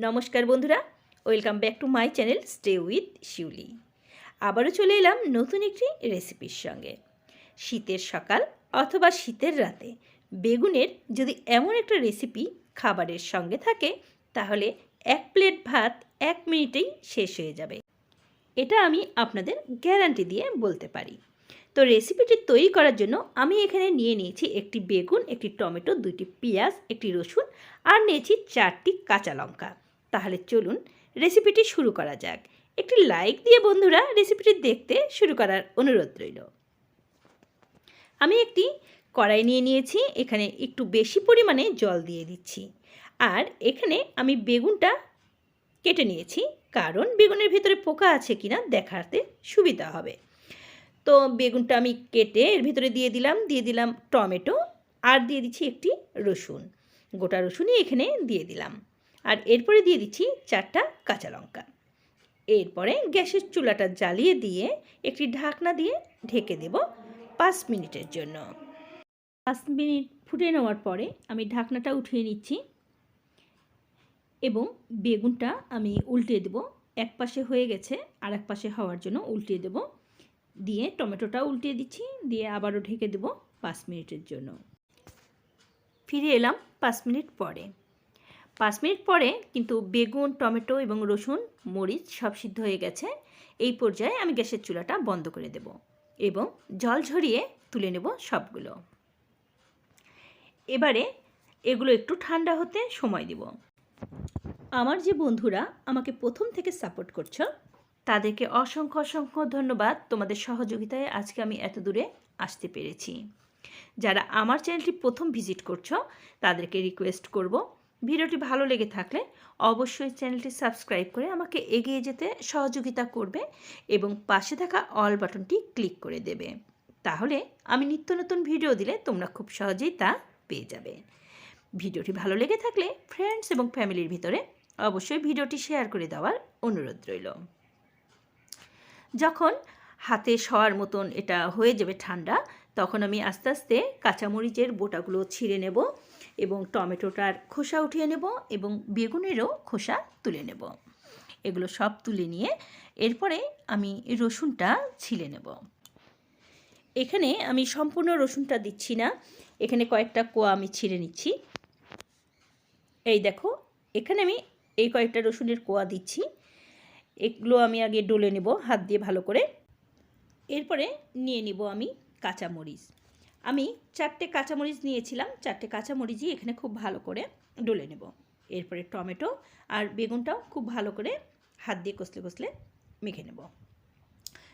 নমস্কার বন্ধুরা, welcome back to my channel stay with Shiuli. আবারও চলে এলাম নতুন একটি রেসিপির সঙ্গে। শীতের সকাল অথবা শীতের রাতে বেগুনের যদি এমন একটা রেসিপি খাবারের সঙ্গে থাকে, তাহলে এক প্লেট ভাত 1 মিনিটেই শেষ হয়ে যাবে। এটা আমি আপনাদের গ্যারান্টি দিয়ে বলতে পারি। তো রেসিপিটি তৈরি করার জন্য আমি এখানে নিয়ে নিয়েছি একটি বেগুন, একটি টমেটো, 2টি পেঁয়াজ, একটি রসুন আর নিয়েছি 4টি কাঁচা লঙ্কা। তাহলে চলুন রেসিপিটি শুরু করা যাক। একটি লাইক দিয়ে বন্ধুরা রেসিপিটি দেখতে শুরু করার অনুরোধ রইল। আমি একটি কড়াই নিয়ে নিয়েছি, এখানে একটু বেশি পরিমাণে জল দিয়ে দিচ্ছি। আর এখানে আমি বেগুনটা কেটে নিয়েছি, কারণ বেগুনের ভিতরে পোকা আছে কিনা দেখাতে সুবিধা হবে। তো বেগুনটা আমি কেটে এর ভিতরে দিয়ে দিলাম টমেটো, আর দিয়ে দিচ্ছি একটি রসুন, গোটা রসুনই এখানে দিয়ে দিলাম। আর এরপরে দিয়ে দিচ্ছি 4টা কাঁচা লঙ্কা। এরপরে গ্যাসের চুলাটা জ্বালিয়ে দিয়ে একটি ঢাকনা দিয়ে ঢেকে দেব 5 মিনিটের জন্য। 5 মিনিট ফুটে নেওয়ার পরে আমি ঢাকনাটা উঠিয়ে নিচ্ছি এবং বেগুনটা আমি উল্টে দেব। এক পাশে হয়ে গেছে, আর এক পাশে হওয়ার জন্য উল্টে দেব। দিয়ে টমেটোটা উল্টিয়ে দিচ্ছি, দিয়ে আবারও ঢেকে দেব 5 মিনিটের জন্য। ফিরে এলাম 5 মিনিট পরে। 5 মিনিট পরে কিন্তু বেগুন, টমেটো এবং রসুন, মরিচ সব সিদ্ধ হয়ে গেছে। এই পর্যায়ে আমি গ্যাসের চুলাটা বন্ধ করে দেব এবং জল ঝরিয়ে তুলে নেব সবগুলো। এবারে এগুলো একটু ঠান্ডা হতে সময় দেব। আমার যে বন্ধুরা আমাকে প্রথম থেকে সাপোর্ট করছো, তাদেরকে অসংখ্য অসংখ্য ধন্যবাদ। তোমাদের সহযোগিতায় আজকে আমি এত দূরে আসতে পেরেছি। যারা আমার চ্যানেলটি প্রথম ভিজিট করছো, তাদেরকে রিকোয়েস্ট করব, ভিডিওটি ভালো লেগে থাকলে অবশ্যই চ্যানেলটি সাবস্ক্রাইব করে আমাকে এগিয়ে যেতে সহযোগিতা করবে এবং পাশে থাকা অল বাটনটি ক্লিক করে দেবে। তাহলে আমি নিত্য নতুন ভিডিও দিলে তোমরা খুব সহজেই তা পেয়ে যাবে। ভিডিওটি ভালো লেগে থাকলে ফ্রেন্ডস এবং ফ্যামিলির ভিতরে অবশ্যই ভিডিওটি শেয়ার করে দেওয়ার অনুরোধ রইল। যখন হাতে শোয়ার মতন এটা হয়ে যাবে ঠান্ডা, তখন আমি আস্তে আস্তে কাঁচামরিচের বোটাগুলো ছিঁড়ে নেব এবং টমেটোটার খোসা উঠিয়ে নেব এবং বেগুনেরও খোসা তুলে নেব। এগুলো সব তুলে নিয়ে এরপরে আমি রসুনটা ছিলে নেব। এখানে আমি সম্পূর্ণ রসুনটা দিচ্ছি না, এখানে কয়েকটা কোয়া আমি ছিঁড়ে নিচ্ছি। এই দেখো, এখানে আমি এই কয়েকটা রসুনের কোয়া দিচ্ছি। এগুলো আমি আগে ডলে নেব হাত দিয়ে ভালো করে। এরপরে নিয়ে নিব আমি কাঁচামরিচ। আমি 4টে কাঁচামরিচ নিয়েছিলাম, 4টে কাঁচামরিচই এখানে খুব ভালো করে ডলে নেব। এরপরে টমেটো আর বেগুনটাও খুব ভালো করে হাত দিয়ে কষলে কষলে মেখে নেব।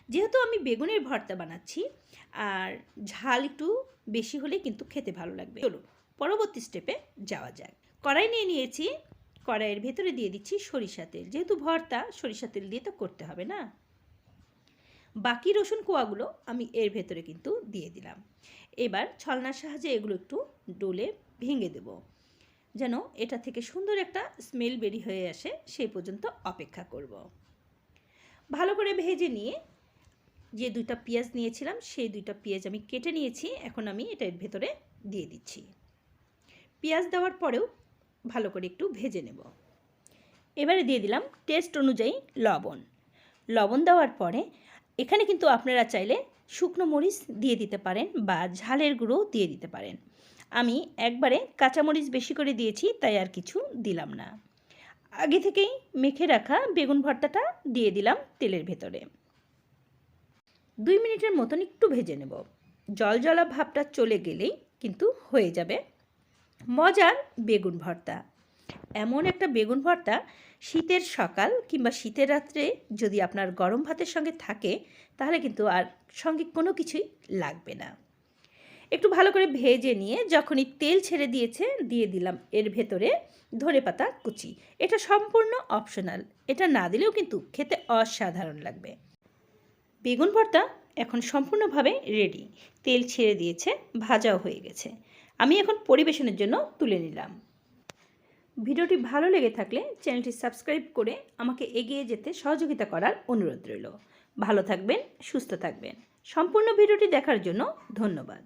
যেহেতু আমি বেগুনের ভর্তা বানাচ্ছি, আর ঝাল একটু বেশি হলে কিন্তু খেতে ভালো লাগবে। চলো পরবর্তী স্টেপে যাওয়া যাক। কড়াই নিয়ে নিয়েছি, কড়াইয়ের ভেতরে দিয়ে দিচ্ছি সরিষা তেল। যেহেতু ভর্তা, সরিষা তেল দিয়ে তো করতে হবে না। বাকি রসুন কোয়াগুলো আমি এর ভেতরে কিন্তু দিয়ে দিলাম। এবার ছলনার সাহায্যে এগুলো একটু ডলে ভেঙে দেব, যেন এটা থেকে সুন্দর একটা স্মেল বেরিয়ে হয়ে আসে, সেই পর্যন্ত অপেক্ষা করব। ভালো করে ভেজে নিয়ে যে 2টা পেঁয়াজ নিয়েছিলাম, সেই 2টা পেঁয়াজ আমি কেটে নিয়েছি। এখন আমি এটার ভেতরে দিয়ে দিচ্ছি। পেঁয়াজ দেওয়ার পরেও ভালো করে একটু ভেজে নেব। এবারে দিয়ে দিলাম টেস্ট অনুযায়ী লবণ। লবণ দেওয়ার পরে এখানে কিন্তু আপনারা চাইলে শুকনো মরিচ দিয়ে দিতে পারেন বা ঝালের গুঁড়োও দিয়ে দিতে পারেন। আমি একবারে কাঁচামরিচ বেশি করে দিয়েছি, তাই আর কিছু দিলাম না। আগে থেকেই মেখে রাখা বেগুন ভর্তাটা দিয়ে দিলাম তেলের ভেতরে। 2 মিনিটের মতন একটু ভেজে নেব। জলজলা ভাবটা চলে গেলেই কিন্তু হয়ে যাবে মজার বেগুন ভর্তা। এমন একটা বেগুন ভর্তা শীতের সকাল কিংবা শীতের রাত্রে যদি আপনার গরম ভাতের সঙ্গে থাকে, তাহলে কিন্তু আর সঙ্গে কোনো কিছুই লাগবে না। একটু ভালো করে ভেজে নিয়ে যখনই তেল ছেড়ে দিয়েছে, দিয়ে দিলাম এর ভেতরে ধনেপাতা কুচি। এটা সম্পূর্ণ অপশনাল, এটা না দিলেও কিন্তু খেতে অসাধারণ লাগবে। বেগুন ভর্তা এখন সম্পূর্ণভাবে রেডি। তেল ছেড়ে দিয়েছে, ভাজাও হয়ে গেছে। আমি এখন পরিবেশনের জন্য তুলে নিলাম। ভিডিওটি ভালো লেগে থাকলে চ্যানেলটি সাবস্ক্রাইব করে আমাকে এগিয়ে যেতে সহযোগিতা করার অনুরোধ রইল। ভালো থাকবেন, সুস্থ থাকবেন। সম্পূর্ণ ভিডিওটি দেখার জন্য ধন্যবাদ।